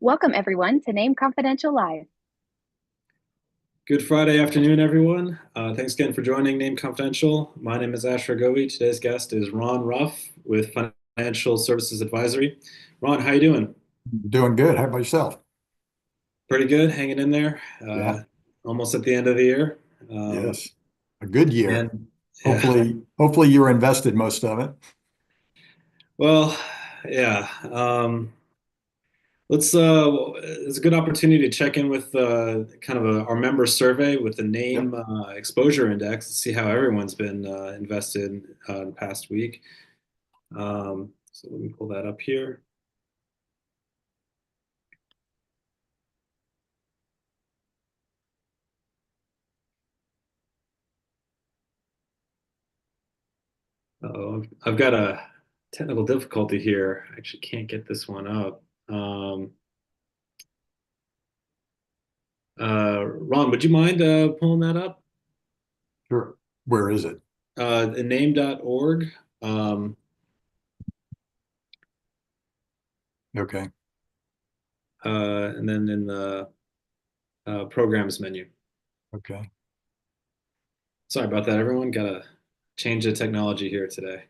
Welcome, everyone, to Name Confidential Live. Good Friday afternoon, everyone. Thanks again for joining Name Confidential. My name is Rogovy. Today's guest is Ron Ruff with Financial Services Advisory. Ron, how you doing? Doing good. How about yourself? Pretty good, hanging in there. Yeah. Almost at the end of the year. Yes. A good year. And yeah, Hopefully you were invested most of it. well, yeah. It's a good opportunity to check in with kind of our member survey with the Yep. NAIM exposure index to see how everyone's been invested in the past week. So let me pull that up here. Oh, I've got a technical difficulty here. I actually can't get this one up. Ron, would you mind pulling that up? Sure. Where is it? Name.org. Um, Okay. and then in the programs menu. Okay. Sorry about that, everyone. Gotta change the technology here today.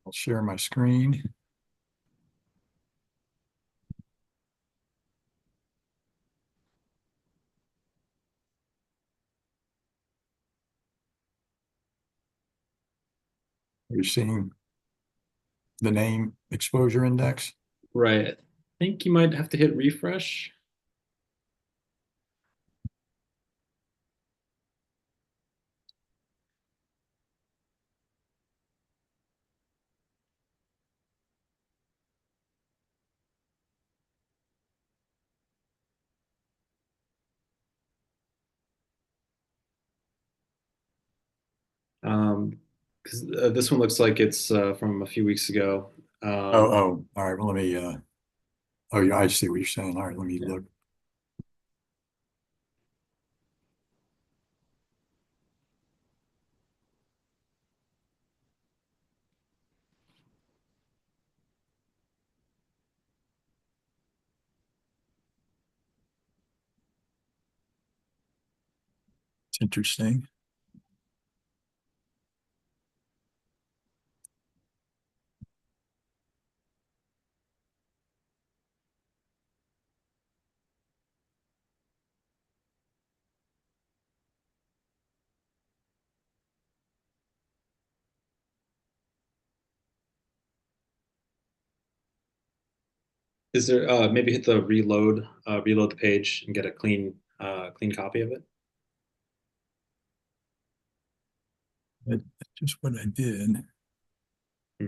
I'll share my screen. Are you seeing the name exposure index? Right. I think you might have to hit refresh. Because this one looks like it's from a few weeks ago. All right. Well, let me, oh yeah, I see what you're saying. All right, let me Yeah. look. It's interesting. Is there maybe hit the reload the page and get a clean copy of it? That's just what I did. Hmm.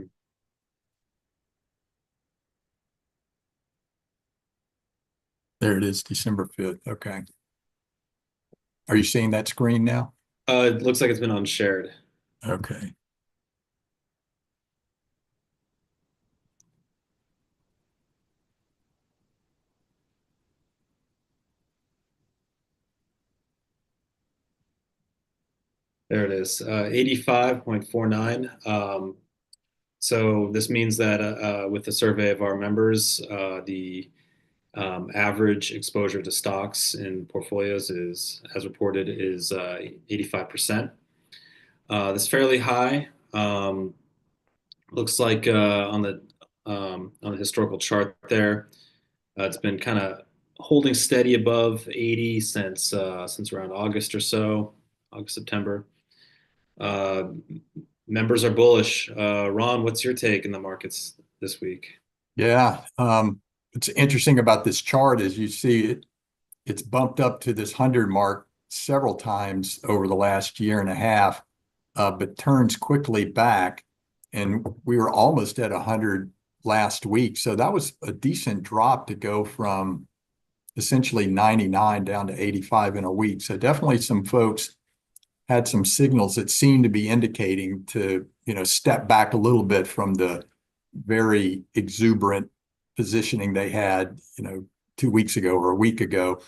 There it is, December 5th. Okay. Are you seeing that screen now? It looks like it's been unshared. Okay. There it is, 85.49. So this means that with the survey of our members, the average exposure to stocks in portfolios is, as reported, is 85%. That's fairly high. Looks like on the historical chart there, it's been kind of holding steady above 80 since around August or so, August, September. Uh, Members are bullish. Ron, what's your take in the markets this week? Yeah. What's interesting about this chart is you see it's bumped up to this 100 mark several times over the last year and a half, but turns quickly back. And we were almost at 100 last week. So that was a decent drop to go from essentially 99 down to 85 in a week. So definitely some folks had some signals that seemed to be indicating to, step back a little bit from the very exuberant positioning they had, 2 weeks ago or a week ago.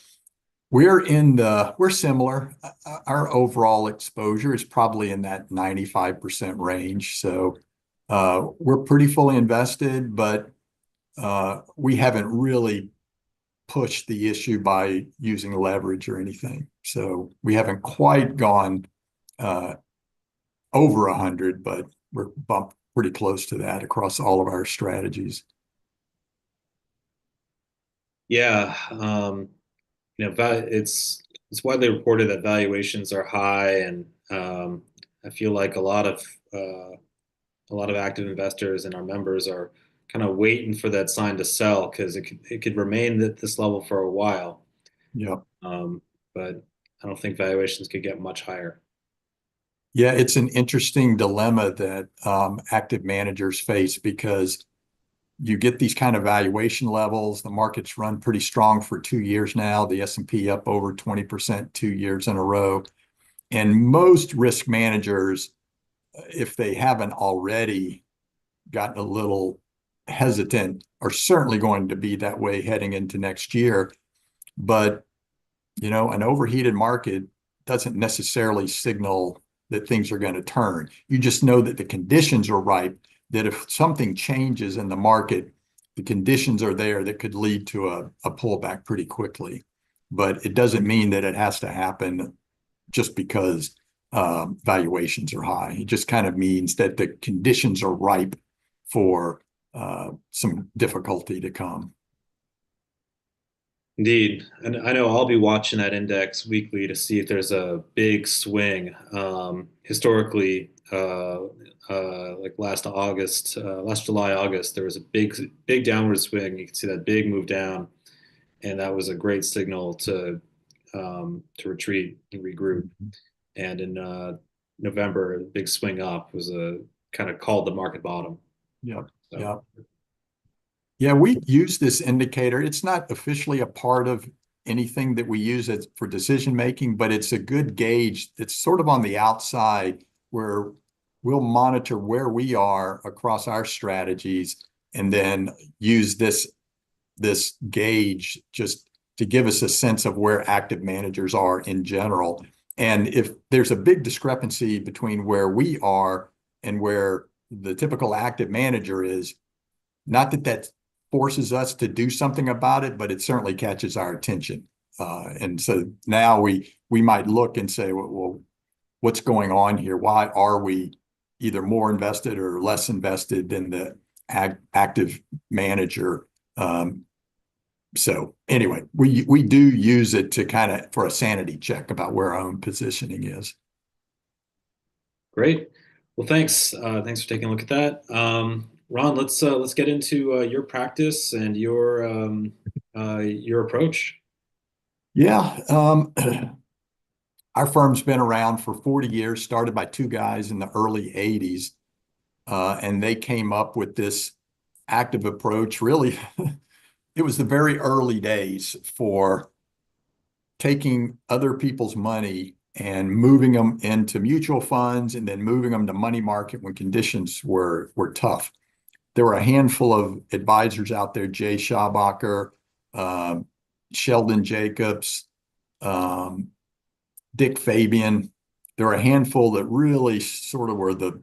We're similar. Our overall exposure is probably in that 95% range. So we're pretty fully invested, but we haven't really pushed the issue by using leverage or anything. So we haven't quite gone over 100, but we're bumped pretty close to that across all of our strategies. Yeah, it's widely reported that valuations are high, and I feel like a lot of active investors and our members are kind of waiting for that sign to sell, because it could remain at this level for a while. Yeah. But I don't think valuations could get much higher. Yeah, it's an interesting dilemma that active managers face, because you get these kind of valuation levels. The market's run pretty strong for 2 years now. The S&P up over 20% 2 years in a row. And most risk managers, if they haven't already gotten a little hesitant, are certainly going to be that way heading into next year. But, an overheated market doesn't necessarily signal that things are going to turn. You just know that the conditions are ripe, that if something changes in the market, the conditions are there that could lead to a pullback pretty quickly. But it doesn't mean that it has to happen just because valuations are high. It just kind of means that the conditions are ripe for some difficulty to come. Indeed. And I know I'll be watching that index weekly to see if there's a big swing. Historically, like last July, August, there was a big downward swing. You can see that big move down, and that was a great signal to retreat and regroup. And in November, the big swing up was kind of called the market bottom. Yeah. So. Yeah. Yeah, we use this indicator. It's not officially a part of anything that we use for decision making, but it's a good gauge. It's sort of on the outside where we'll monitor where we are across our strategies, and then use this gauge just to give us a sense of where active managers are in general. And if there's a big discrepancy between where we are and where the typical active manager is, not that forces us to do something about it, but it certainly catches our attention. And so now we might look and say, well, what's going on here? Why are we either more invested or less invested than the active manager? So anyway, we do use it to kind of for a sanity check about where our own positioning is. Great. Well, thanks. Thanks for taking a look at that. Ron, let's get into your practice and your approach. Yeah, our firm's been around for 40 years, started by two guys in the early 80s, and they came up with this active approach. Really, it was the very early days for taking other people's money and moving them into mutual funds and then moving them to money market when conditions were tough. There were a handful of advisors out there, Jay Schabacher, Sheldon Jacobs, Dick Fabian. There were a handful that really sort of were the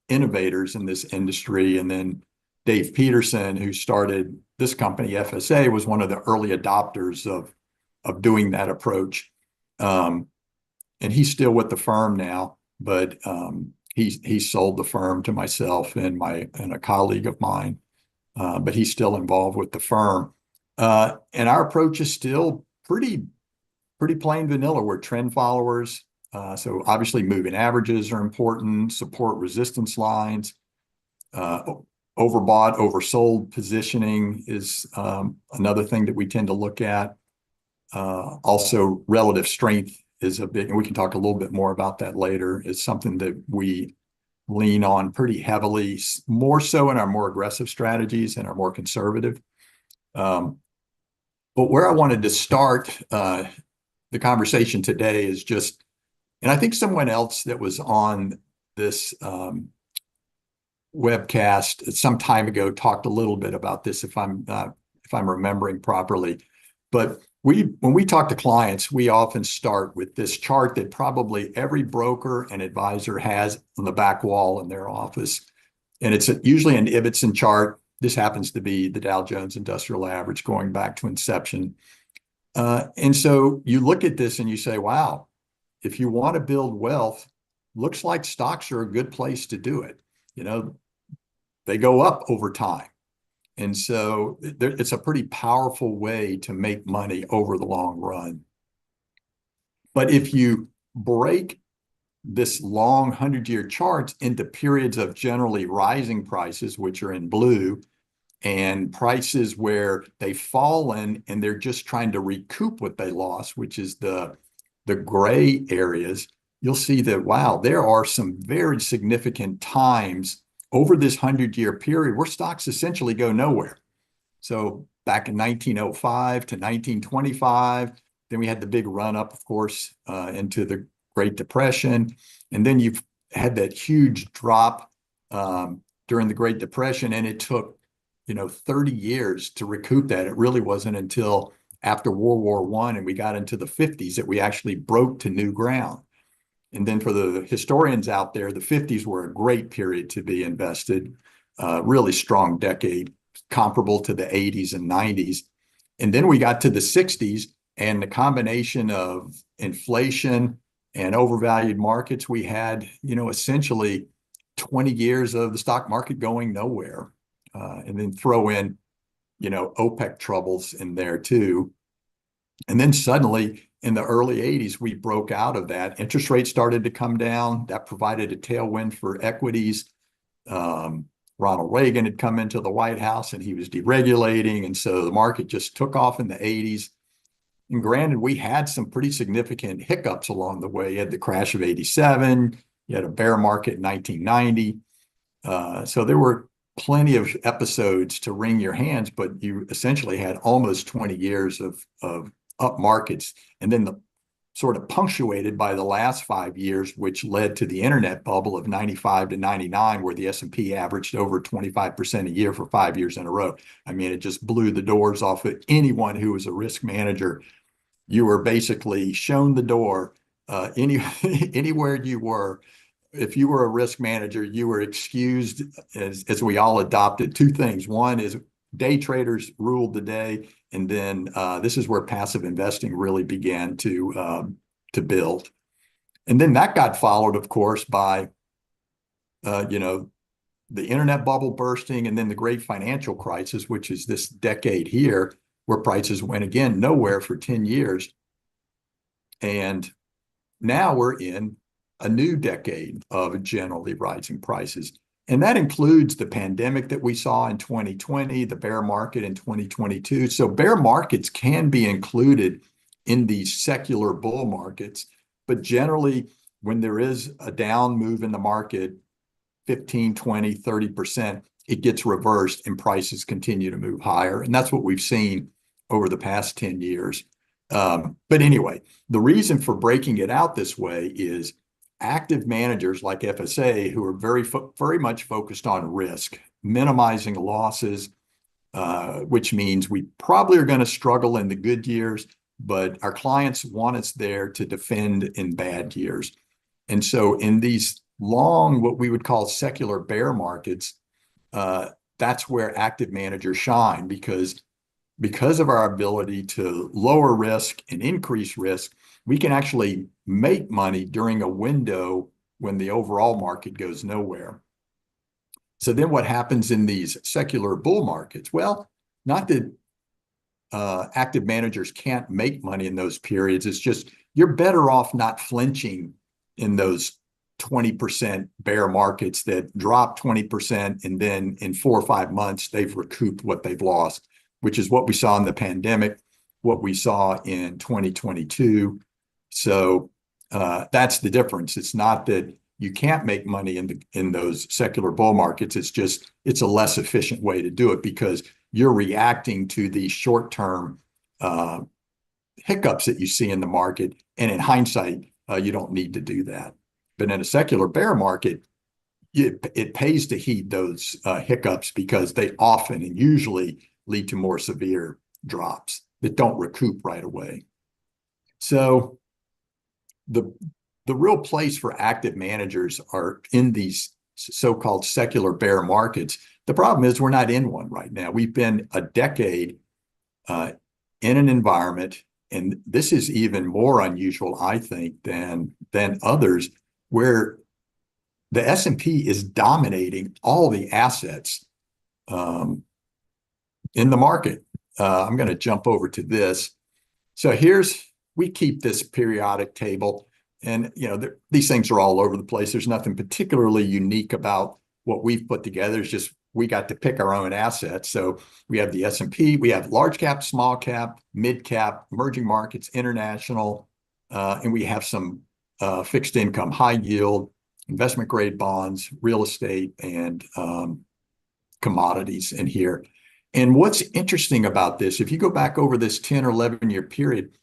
innovators in this industry. And then Dave Peterson, who started this company, FSA, was one of the early adopters of doing that approach. And he's still with the firm now, but he sold the firm to myself and a colleague of mine, but he's still involved with the firm. And our approach is still pretty plain vanilla. We're trend followers. So obviously moving averages are important, support resistance lines, overbought, oversold positioning is another thing that we tend to look at. Also relative strength is a big, and we can talk a little bit more about that later. It's something that we lean on pretty heavily, more so in our more aggressive strategies and our more conservative. But where I wanted to start the conversation today is just, and I think someone else that was on this webcast some time ago talked a little bit about this, if I'm remembering properly. But when we talk to clients, we often start with this chart that probably every broker and advisor has on the back wall in their office. And it's usually an Ibbotson chart. This happens to be the Dow Jones Industrial Average going back to inception. And so you look at this and you say, wow, if you want to build wealth, looks like stocks are a good place to do it. You know, they go up over time. And so it's a pretty powerful way to make money over the long run. But if you break this long 100-year charts into periods of generally rising prices, which are in blue, and prices where they've fallen and they're just trying to recoup what they lost, which is the gray areas, you'll see that, wow, there are some very significant times over this 100-year period where stocks essentially go nowhere. So back in 1905 to 1925, then we had the big run up, of course, into the Great Depression. And then you've had that huge drop during the Great Depression, and it took 30 years to recoup that. It really wasn't until after World War I and we got into the 50s that we actually broke to new ground. And then for the historians out there, the 50s were a great period to be invested, really strong decade, comparable to the 80s and 90s. And then we got to the 60s, and the combination of inflation and overvalued markets, we had, essentially 20 years of the stock market going nowhere. And then throw in, OPEC troubles in there too. And then suddenly in the early 80s, we broke out of that. Interest rates started to come down. That provided a tailwind for equities. Ronald Reagan had come into the White House and he was deregulating. And so the market just took off in the 80s. And granted, we had some pretty significant hiccups along the way. You had the crash of 87. You had a bear market in 1990. So there were plenty of episodes to wring your hands, but you essentially had almost 20 years of up markets, and then the sort of punctuated by the last 5 years, which led to the internet bubble of 95 to 99, where the S&P averaged over 25% a year for 5 years in a row. I mean, it just blew the doors off of anyone who was a risk manager. You were basically shown the door anywhere you were. If you were a risk manager, you were excused, as we all adopted two things. One is day traders ruled the day, and then this is where passive investing really began to build. And then that got followed, of course, by the internet bubble bursting, and then the great financial crisis, which is this decade here, where prices went again nowhere for 10 years. And now we're in a new decade of generally rising prices. And that includes the pandemic that we saw in 2020, the bear market in 2022. So bear markets can be included in these secular bull markets, but generally when there is a down move in the market, 15, 20, 30%, it gets reversed and prices continue to move higher. And that's what we've seen over the past 10 years. But anyway, the reason for breaking it out this way is active managers like FSA, who are very much focused on risk, minimizing losses, which means we probably are going to struggle in the good years, but our clients want us there to defend in bad years. And so in these long, what we would call secular bear markets, that's where active managers shine, because of our ability to lower risk and increase risk, we can actually make money during a window when the overall market goes nowhere. So then what happens in these secular bull markets? Well, not that active managers can't make money in those periods. It's just you're better off not flinching in those 20% bear markets that drop 20%, and then in 4 or 5 months, they've recouped what they've lost, which is what we saw in the pandemic, what we saw in 2022. So that's the difference. It's not that you can't make money in those secular bull markets. It's just it's a less efficient way to do it because you're reacting to the short-term hiccups that you see in the market. And in hindsight, you don't need to do that. But in a secular bear market, it pays to heed those hiccups because they often and usually lead to more severe drops that don't recoup right away. So the real place for active managers are in these so-called secular bear markets. The problem is we're not in one right now. We've been a decade in an environment, and this is even more unusual, I think, than others, where the S&P is dominating all the assets in the market. I'm going to jump over to this. So we keep this periodic table, and these things are all over the place. There's nothing particularly unique about what we've put together. It's just we got to pick our own assets. So we have the S&P, we have large cap, small cap, mid cap, emerging markets, international, and we have some fixed income, high yield, investment grade bonds, real estate, and commodities in here. And what's interesting about this, if you go back over this 10 or 11 year period,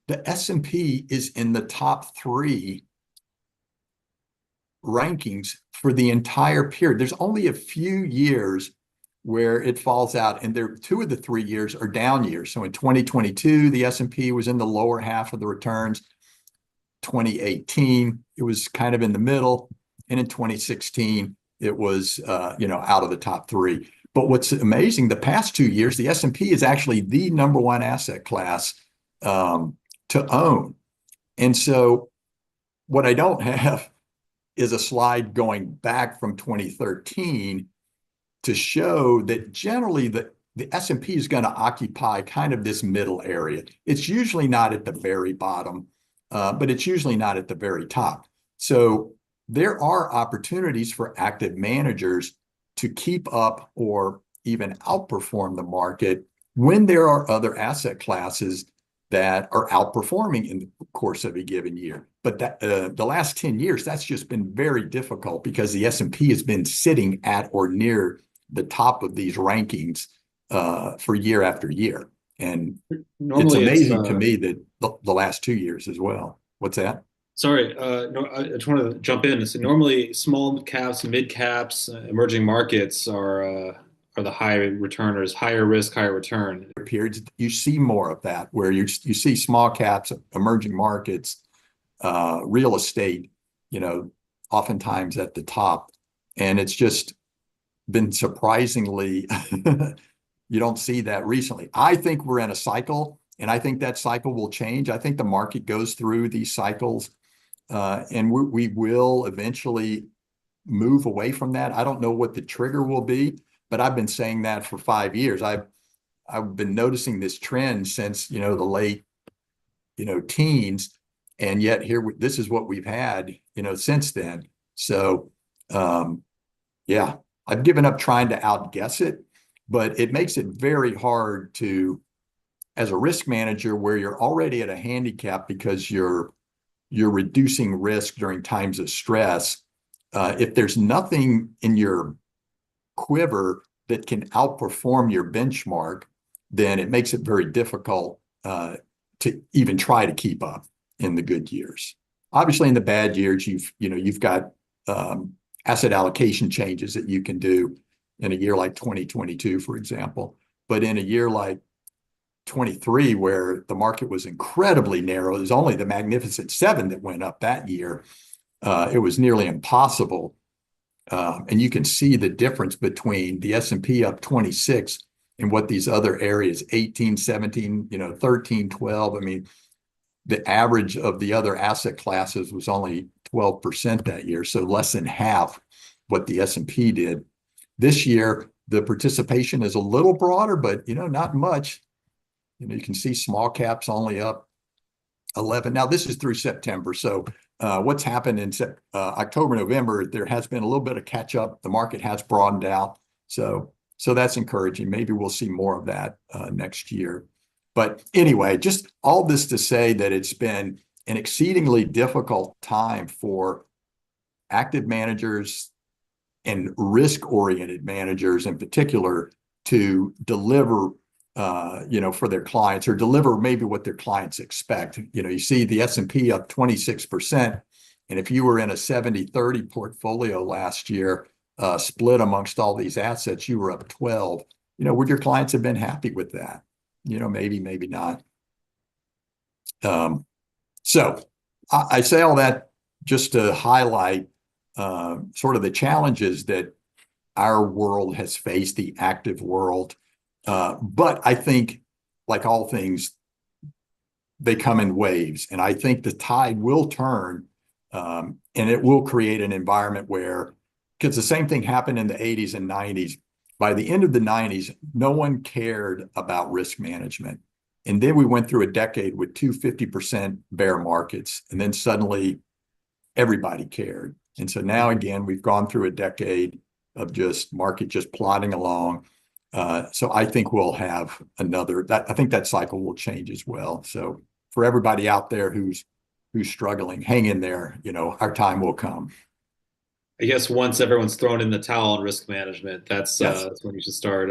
the S&P is in the top 3 rankings for the entire period. There's only a few years where it falls out, and 2 of the 3 years are down years. So in 2022, the S&P was in the lower half of the returns. 2018, it was kind of in the middle, and in 2016, it was out of the top 3. But what's amazing, the past 2 years, the S&P is actually the #1 asset class to own. And so what I don't have is a slide going back from 2013 to show that generally the S&P is going to occupy kind of this middle area. It's usually not at the very bottom, but it's usually not at the very top. So there are opportunities for active managers to keep up or even outperform the market when there are other asset classes that are outperforming in the course of a given year. But the last 10 years, that's just been very difficult because the S&P has been sitting at or near the top of these rankings for year after year. And it's amazing to me that the last 2 years as well. What's that? Sorry, no, I just wanted to jump in. So normally small caps, mid caps, emerging markets are the high returners, higher risk, higher return. Periods, you see more of that, where you see small caps, emerging markets, real estate, oftentimes at the top. And it's just been surprisingly, you don't see that recently. I think we're in a cycle, and I think that cycle will change. I think the market goes through these cycles, and we will eventually move away from that. I don't know what the trigger will be, but I've been saying that for 5 years. I've been noticing this trend since the late teens, and yet this is what we've had since then. So yeah, I've given up trying to outguess it, but it makes it very hard to, as a risk manager, where you're already at a handicap because you're reducing risk during times of stress. If there's nothing in your quiver that can outperform your benchmark, then it makes it very difficult to even try to keep up in the good years. Obviously, in the bad years, you've got asset allocation changes that you can do in a year like 2022, for example. But in a year like 23, where the market was incredibly narrow, there's only the Magnificent Seven that went up that year. It was nearly impossible. And you can see the difference between the S&P up 26 and what these other areas, 18, 17, 13, 12. I mean, the average of the other asset classes was only 12% that year, so less than half what the S&P did. This year, the participation is a little broader, but not much. You can see small caps only up 11. Now, this is through September. So what's happened in October, November, there has been a little bit of catch up. The market has broadened out. So that's encouraging. Maybe we'll see more of that next year. But anyway, just all this to say that it's been an exceedingly difficult time for active managers and risk-oriented managers in particular to deliver for their clients, or deliver maybe what their clients expect. You see the S&P up 26%, And if you were in a 70-30 portfolio last year, split amongst all these assets, you were up 12. Would your clients have been happy with that? Maybe, maybe not. So I say all that just to highlight sort of the challenges that our world has faced, the active world. But I think, like all things, they come in waves. And I think the tide will turn, and it will create an environment where, because the same thing happened in the 80s and 90s. By the end of the 90s, no one cared about risk management. And then we went through a decade with 250% bear markets. And then suddenly everybody cared. And so now again, we've gone through a decade of just market just plodding along. So I think we'll have I think that cycle will change as well. So for everybody out there who's struggling, hang in there. Our time will come. I guess once everyone's thrown in the towel on risk management, that's when you should start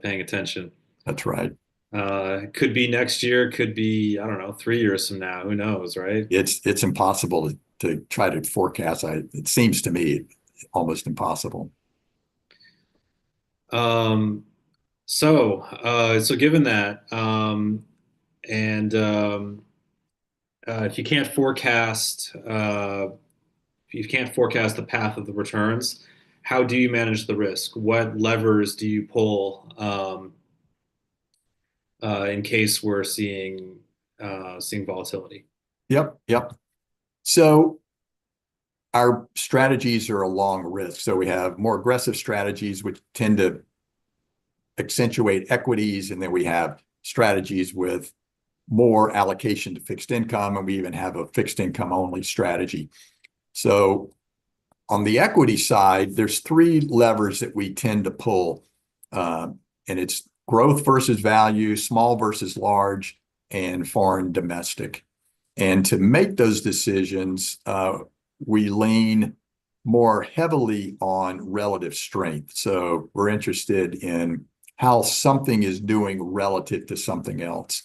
paying attention. That's right. It could be next year, could be, I don't know, 3 years from now. Who knows, right? It's impossible to try to forecast. It seems to me almost impossible. So given that, if you can't forecast, the path of the returns, how do you manage the risk? What levers do you pull in case we're seeing volatility? Yep. So our strategies are along risk. So we have more aggressive strategies, which tend to accentuate equities. And then we have strategies with more allocation to fixed income. And we even have a fixed income only strategy. So on the equity side, there's 3 levers that we tend to pull. And it's growth versus value, small versus large, and foreign domestic. And to make those decisions, we lean more heavily on relative strength. So we're interested in how something is doing relative to something else.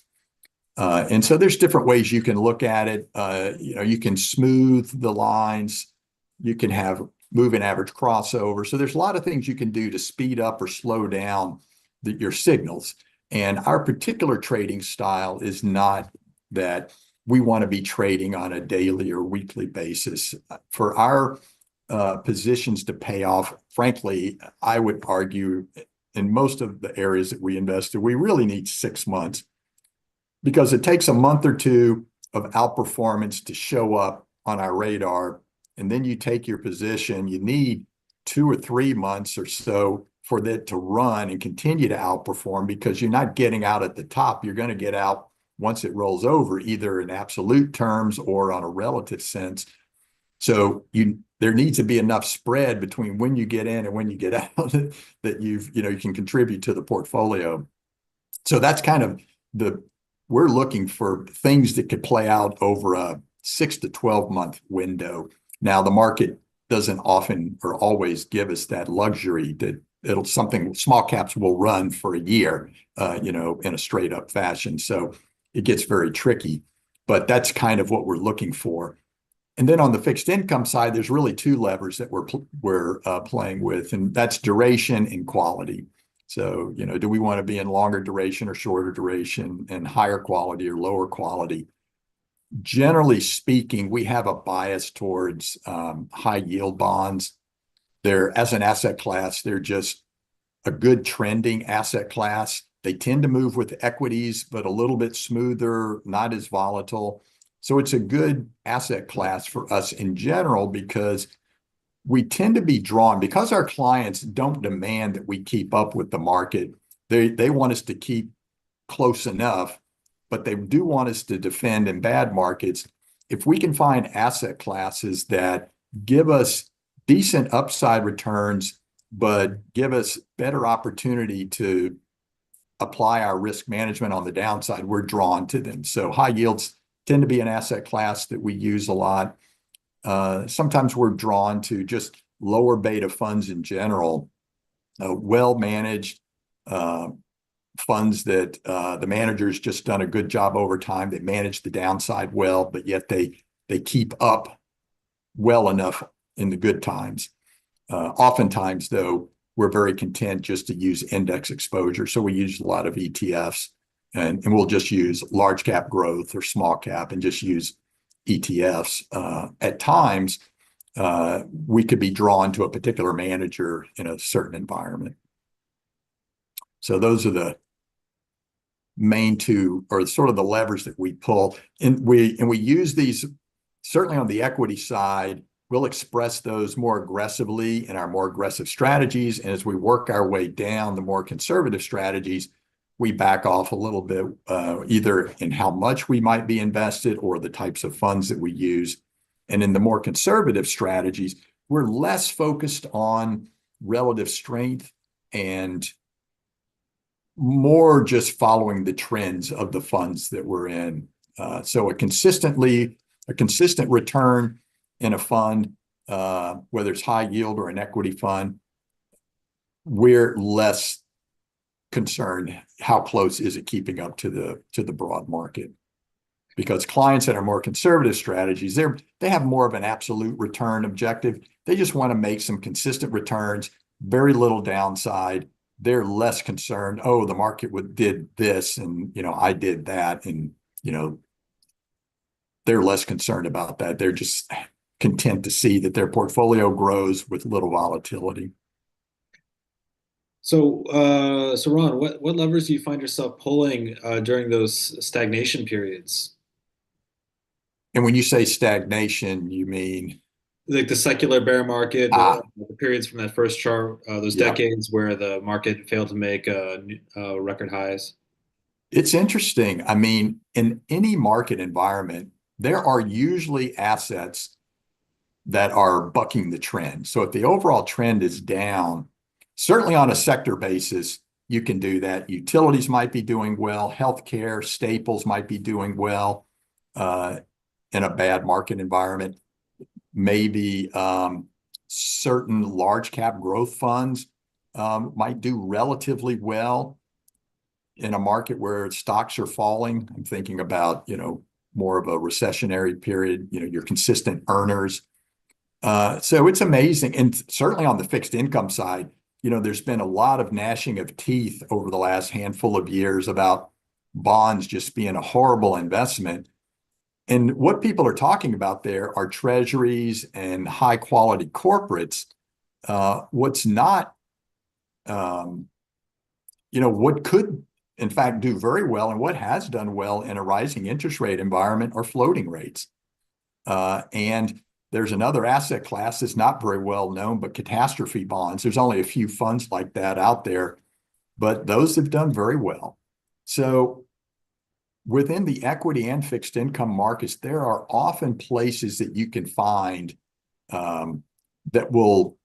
And so there's different ways you can look at it. You can smooth the lines. You can have moving average crossover. So there's a lot of things you can do to speed up or slow down your signals. And our particular trading style is not that we want to be trading on a daily or weekly basis. For our positions to pay off, frankly, I would argue in most of the areas that we invest in, we really need 6 months, because it takes a month or 2 of outperformance to show up on our radar. And then you take your position, you need 2 or 3 months or so for that to run and continue to outperform, because you're not getting out at the top. You're going to get out once it rolls over, either in absolute terms or on a relative sense. So there needs to be enough spread between when you get in and when you get out that you can contribute to the portfolio. So that's kind of we're looking for things that could play out over a 6 to 12 month window. Now, the market doesn't often or always give us that luxury that small caps will run for a year, in a straight up fashion. So it gets very tricky, but that's kind of what we're looking for. And then on the fixed income side, there's really 2 levers that we're playing with, and that's duration and quality. So, do we want to be in longer duration or shorter duration, and higher quality or lower quality? Generally speaking, we have a bias towards high yield bonds. As an asset class, they're just a good trending asset class. They tend to move with equities, but a little bit smoother, not as volatile. So it's a good asset class for us in general, because we tend to be drawn, because our clients don't demand that we keep up with the market. They want us to keep close enough, but they do want us to defend in bad markets. If we can find asset classes that give us decent upside returns, but give us better opportunity to apply our risk management on the downside, we're drawn to them. So high yields tend to be an asset class that we use a lot. Sometimes we're drawn to just lower beta funds in general, well-managed funds that the manager's just done a good job over time. They manage the downside well, but yet they keep up well enough in the good times. Oftentimes, though, we're very content just to use index exposure. So we use a lot of ETFs, and we'll just use large cap growth or small cap and just use ETFs. At times, we could be drawn to a particular manager in a certain environment. So those are the main two, or sort of the levers that we pull. And we use these, certainly on the equity side, we'll express those more aggressively in our more aggressive strategies. And as we work our way down the more conservative strategies, we back off a little bit, either in how much we might be invested or the types of funds that we use. And in the more conservative strategies, we're less focused on relative strength and more just following the trends of the funds that we're in. So a consistent return in a fund, whether it's high yield or an equity fund, we're less concerned how close is it keeping up to the broad market. Because clients that are more conservative strategies, they have more of an absolute return objective. They just want to make some consistent returns, very little downside. They're less concerned, oh, the market did this and, I did that. And, they're less concerned about that. They're just content to see that their portfolio grows with little volatility. So, Ron, what levers do you find yourself pulling during those stagnation periods? And when you say stagnation, you mean? Like the secular bear market, the periods from that first chart, those decades where the market failed to make record highs. It's interesting. I mean, in any market environment, there are usually assets that are bucking the trend. So if the overall trend is down, certainly on a sector basis, you can do that. Utilities might be doing well. Healthcare, staples might be doing well in a bad market environment. Maybe certain large cap growth funds might do relatively well in a market where stocks are falling. I'm thinking about, more of a recessionary period, your consistent earners. So it's amazing. And certainly on the fixed income side, there's been a lot of gnashing of teeth over the last handful of years about bonds just being a horrible investment. And what people are talking about there are treasuries and high quality corporates. What's not, what could in fact do very well and what has done well in a rising interest rate environment are floating rates. And there's another asset class that's not very well known, but catastrophe bonds. There's only a few funds like that out there, but those have done very well. So within the equity and fixed income markets, there are often places that you can find that will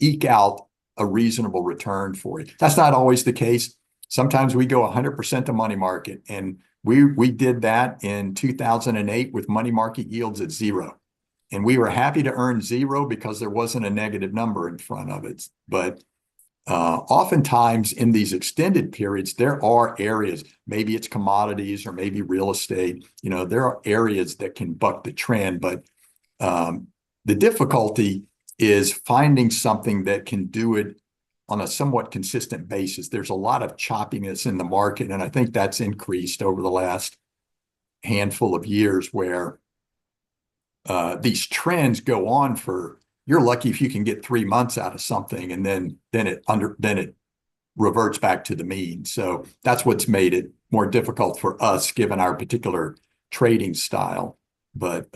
eke out a reasonable return for you. That's not always the case. Sometimes we go 100% to money market, and we did that in 2008 with money market yields at zero. And we were happy to earn zero because there wasn't a negative number in front of it. But oftentimes in these extended periods, there are areas, maybe it's commodities or maybe real estate, there are areas that can buck the trend. But the difficulty is finding something that can do it on a somewhat consistent basis. There's a lot of choppiness in the market, and I think that's increased over the last handful of years where these trends go on for, you're lucky if you can get 3 months out of something, and then it reverts back to the mean. So that's what's made it more difficult for us given our particular trading style. But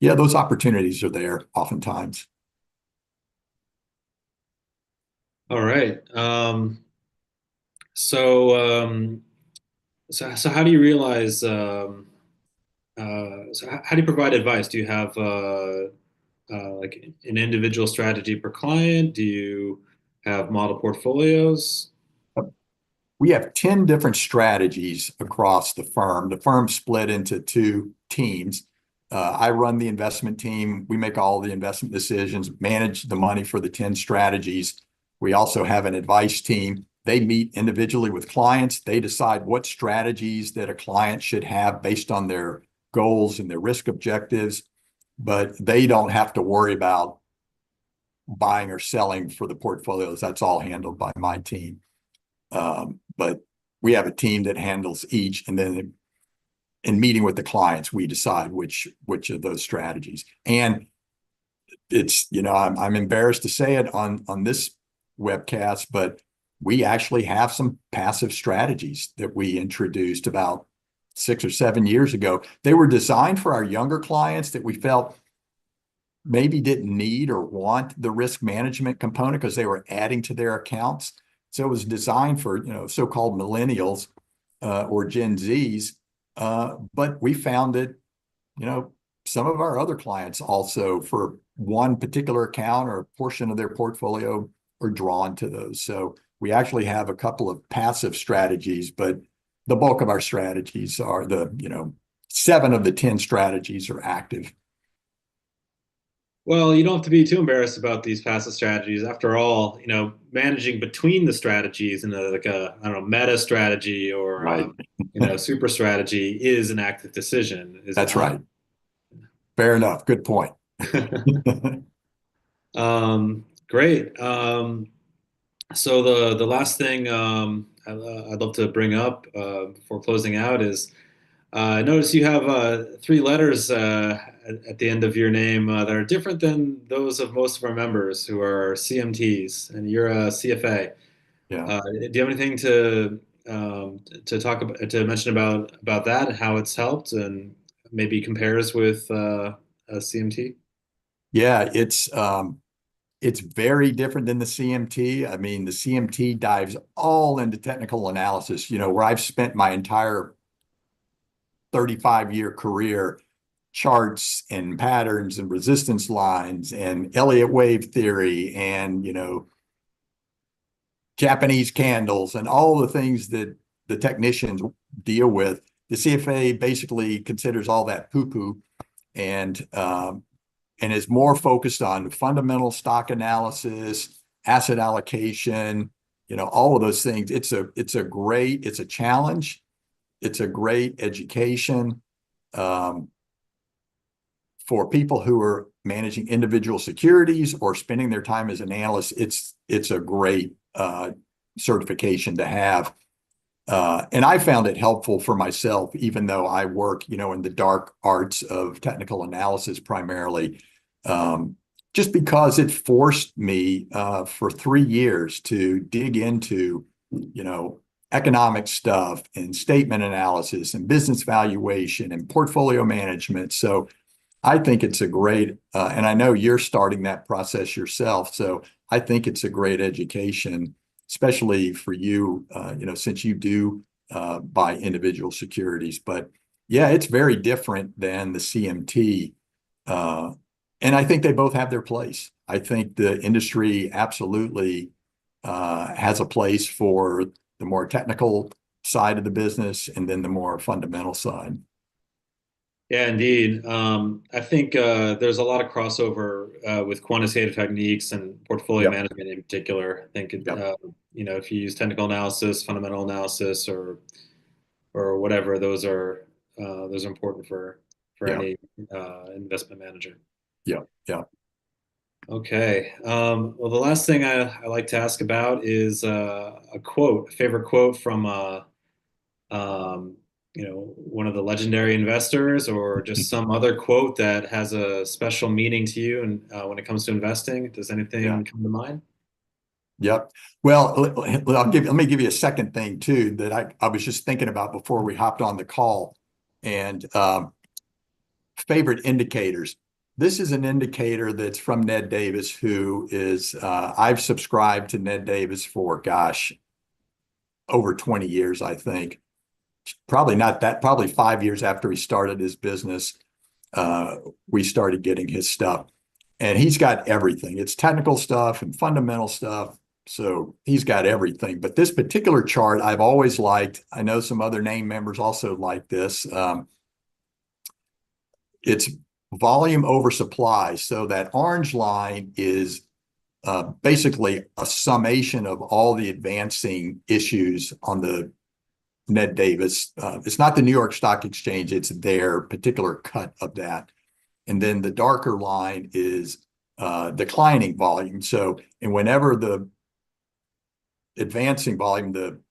yeah, those opportunities are there oftentimes. All right. So how do you realize? So how do you provide advice? Do you have like an individual strategy per client? Do you have model portfolios? We have 10 different strategies across the firm. The firm's split into 2 teams. I run the investment team. We make all the investment decisions, manage the money for the 10 strategies. We also have an advice team. They meet individually with clients. They decide what strategies that a client should have based on their goals and their risk objectives. but they don't have to worry about buying or selling for the portfolios. That's all handled by my team. But we have a team that handles each, and then in meeting with the clients, we decide which of those strategies. And it's, I'm embarrassed to say it on this webcast, but we actually have some passive strategies that we introduced about 6 or 7 years ago. They were designed for our younger clients that we felt maybe didn't need or want the risk management component because they were adding to their accounts. So it was designed for, so-called millennials or Gen Zs. But we found that, some of our other clients also, for one particular account or a portion of their portfolio, are drawn to those. So we actually have a couple of passive strategies, but the bulk of our strategies are 7 of the 10 strategies are active. Well, you don't have to be too embarrassed about these passive strategies. After all, managing between the strategies in I don't know, meta strategy or, Right. super strategy is an active decision. That's right. Fair enough. Good point. Great. So the last thing I'd love to bring up before closing out is I notice you have 3 letters at the end of your name that are different than those of most of our members who are CMTs, and you're a CFA. Yeah. Do you have anything to talk about, to mention about that and how it's helped and maybe compares with a CMT? Yeah, it's very different than the CMT. I mean, the CMT dives all into technical analysis, where I've spent my entire 35-year career, charts and patterns and resistance lines and Elliott wave theory and, Japanese candles and all the things that the technicians deal with. The CFA basically considers all that poo-poo and is more focused on fundamental stock analysis, asset allocation, all of those things. It's a challenge. It's a great education for people who are managing individual securities or spending their time as an analyst. It's a great certification to have. And I found it helpful for myself, even though I work, in the dark arts of technical analysis primarily, just because it forced me for 3 years to dig into, economic stuff and statement analysis and business valuation and portfolio management. So I think it's a great, and I know you're starting that process yourself. So I think it's a great education, especially for you, since you do buy individual securities. But yeah, it's very different than the CMT. And I think they both have their place. I think the industry absolutely has a place for the more technical side of the business and then the more fundamental side. Yeah, indeed. I think there's a lot of crossover with quantitative techniques and portfolio management in particular. I think, if you use technical analysis, fundamental analysis, or whatever, those are important for any investment manager. Yeah. Okay. Well, the last thing I like to ask about is a favorite quote from one of the legendary investors, or just some other quote that has a special meaning to you. And when it comes to investing, does anything come to mind? Yep. Well, let me give you a second thing too that I was just thinking about before we hopped on the call. And favorite indicators. This is an indicator that's from Ned Davis, who is, I've subscribed to Ned Davis for, over 20 years, I think. Probably not that, probably 5 years after he started his business, we started getting his stuff. And he's got everything. It's technical stuff and fundamental stuff. So he's got everything. But this particular chart I've always liked. I know some other NAIM members also like this. It's volume over supply. So that orange line is basically a summation of all the advancing issues on the Ned Davis. It's not the New York Stock Exchange. It's their particular cut of that. And then the darker line is declining volume. So, and whenever the advancing volume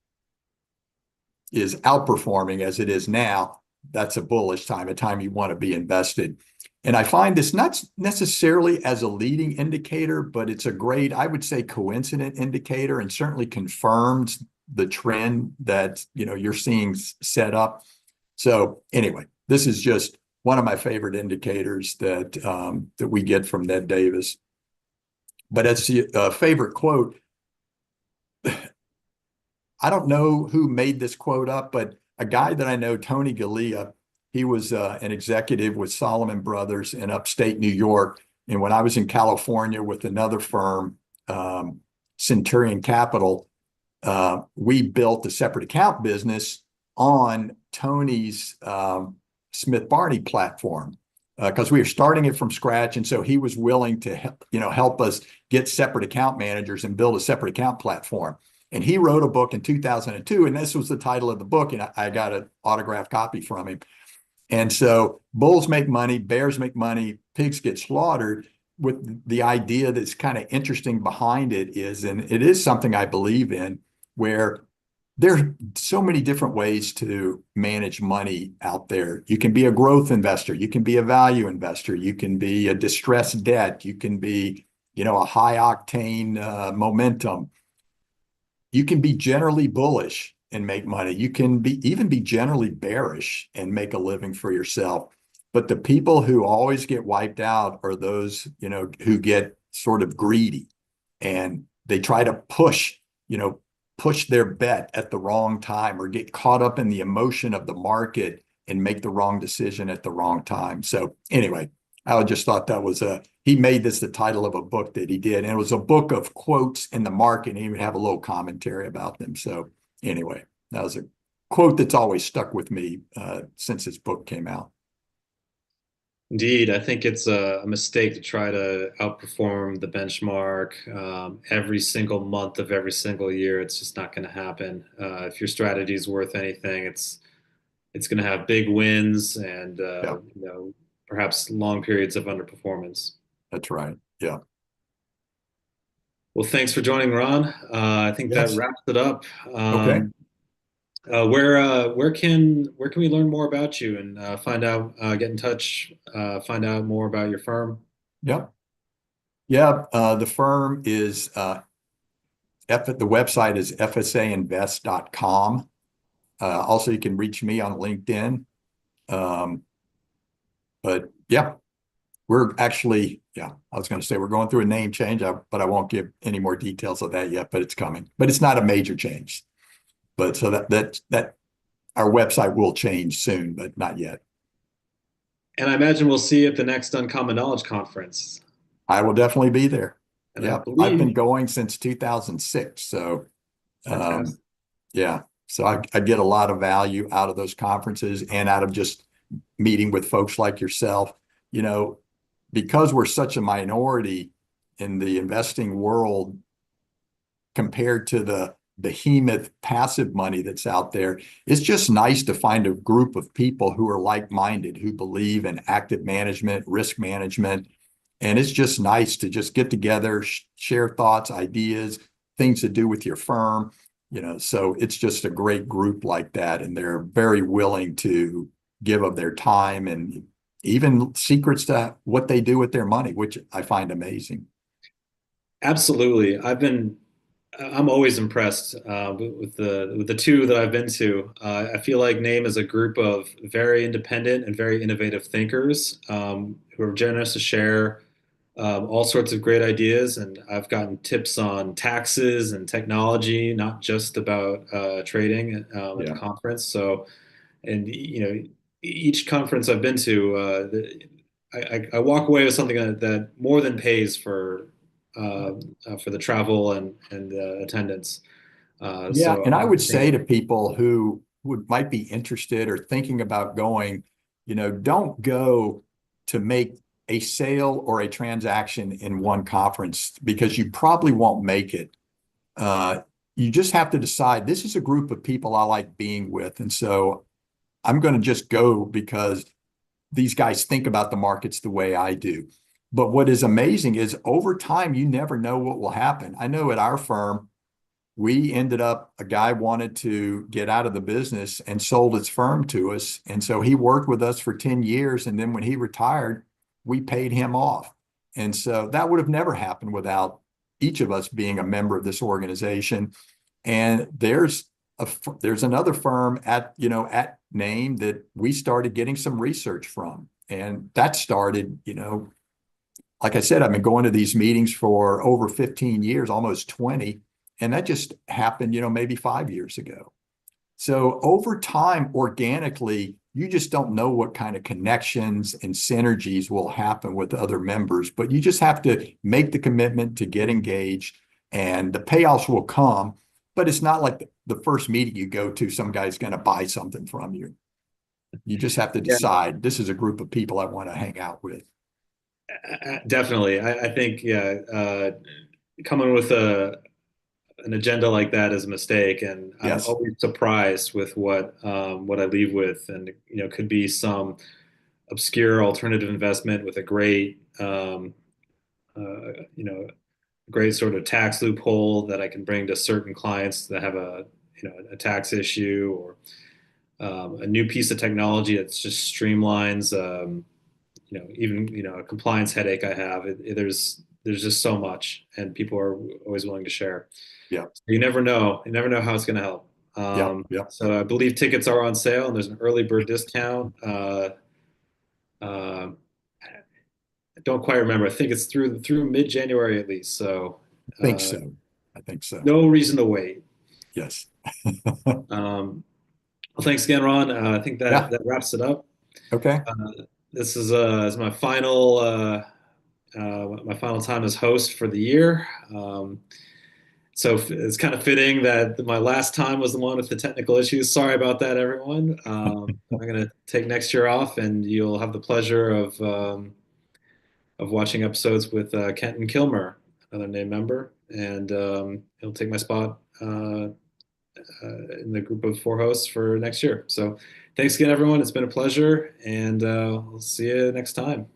is outperforming as it is now, that's a bullish time, a time you want to be invested. And I find this not necessarily as a leading indicator, but it's a great, I would say, coincident indicator, and certainly confirms the trend that you're seeing set up. So anyway, this is just one of my favorite indicators that that we get from Ned Davis. But as a favorite quote, I don't know who made this quote up, but a guy that I know, Tony Galea, he was an executive with Solomon Brothers in upstate New York. And when I was in California with another firm, Centurion Capital, we built a separate account business on Tony's Smith Barney platform because we were starting it from scratch. And so he was willing to help us get separate account managers and build a separate account platform. And he wrote a book in 2002, and this was the title of the book, and I got an autographed copy from him. And so bulls make money, bears make money, pigs get slaughtered, with the idea that's kind of interesting behind it is, and it is something I believe in, where there's so many different ways to manage money out there. You can be a growth investor, you can be a value investor, you can be a distressed debt, you can be, a high octane momentum. You can be generally bullish and make money. You can even be generally bearish and make a living for yourself. But the people who always get wiped out are those, who get sort of greedy and they try to push their bet at the wrong time or get caught up in the emotion of the market and make the wrong decision at the wrong time. So anyway, I just thought that was he made this the title of a book that he did. And it was a book of quotes in the market, and he would have a little commentary about them. So anyway, that was a quote that's always stuck with me since his book came out. Indeed, I think it's a mistake to try to outperform the benchmark every single month of every single year. It's just not going to happen. If your strategy is worth anything, it's going to have big wins and perhaps long periods of underperformance. That's right. Yeah. Well, thanks for joining, Ron. I think that wraps it up. Okay. Where can we learn more about you and find out, get in touch, find out more about your firm? Yep. Yeah. The firm is the website is fsainvest.com. Also, you can reach me on LinkedIn. But yeah, we're actually, I was going to say we're going through a name change, but I won't give any more details of that yet, but it's coming. But it's not a major change. But so that our website will change soon, but not yet. And I imagine we'll see you at the next Uncommon Knowledge Conference. I will definitely be there. And yeah, I've been going since 2006. So yeah, so I get a lot of value out of those conferences and out of just meeting with folks like yourself. Because we're such a minority in the investing world compared to the behemoth passive money that's out there, it's just nice to find a group of people who are like-minded, who believe in active management, risk management. And it's just nice to just get together, share thoughts, ideas, things to do with your firm. So it's just a great group like that. And they're very willing to give of their time and even secrets to what they do with their money, which I find amazing. Absolutely. I'm always impressed with the two that I've been to. I feel like NAAIM is a group of very independent and very innovative thinkers who are generous to share all sorts of great ideas. And I've gotten tips on taxes and technology, not just about trading at the conference. So, and each conference I've been to, I walk away with something that more than pays for the travel and attendance. And I would say to people who might be interested or thinking about going, don't go to make a sale or a transaction in one conference because you probably won't make it. You just have to decide, this is a group of people I like being with. And so I'm going to just go because these guys think about the markets the way I do. But what is amazing is over time, you never know what will happen. I know at our firm, we ended up, a guy wanted to get out of the business and sold his firm to us. And so he worked with us for 10 years. And then when he retired, we paid him off. And so that would have never happened without each of us being a member of this organization. And there's another firm at NAAIM that we started getting some research from. And that started, like I said, I've been going to these meetings for over 15 years, almost 20. And that just happened, maybe 5 years ago. So over time, organically, you just don't know what kind of connections and synergies will happen with other members, but you just have to make the commitment to get engaged, and the payoffs will come. But it's not like the first meeting you go to, some guy's going to buy something from you. You just have to decide, this is a group of people I want to hang out with. Definitely. I think, coming with an agenda like that is a mistake, and Yes. I'm always surprised with what I leave with, and could be some obscure alternative investment with a great great sort of tax loophole that I can bring to certain clients that have a tax issue, or a new piece of technology that just streamlines even a compliance headache I have. There's just so much, and people are always willing to share. Yeah. So you never know how it's going to help. Yeah. So I believe tickets are on sale, and there's an early bird discount. I don't quite remember. I think it's through mid-January at least. So I think so. I think so. No reason to wait. Yes. Well, thanks again, Ron. I think that wraps it up. Okay. This is my final time as host for the year. So it's kind of fitting that my last time was the one with the technical issues. Sorry about that, everyone. I'm going to take next year off, and you'll have the pleasure of watching episodes with Kenton Kilmer, another NAAIM member, and he'll take my spot in the group of 4 hosts for next year. So thanks again, everyone. It's been a pleasure, and we'll see you next time.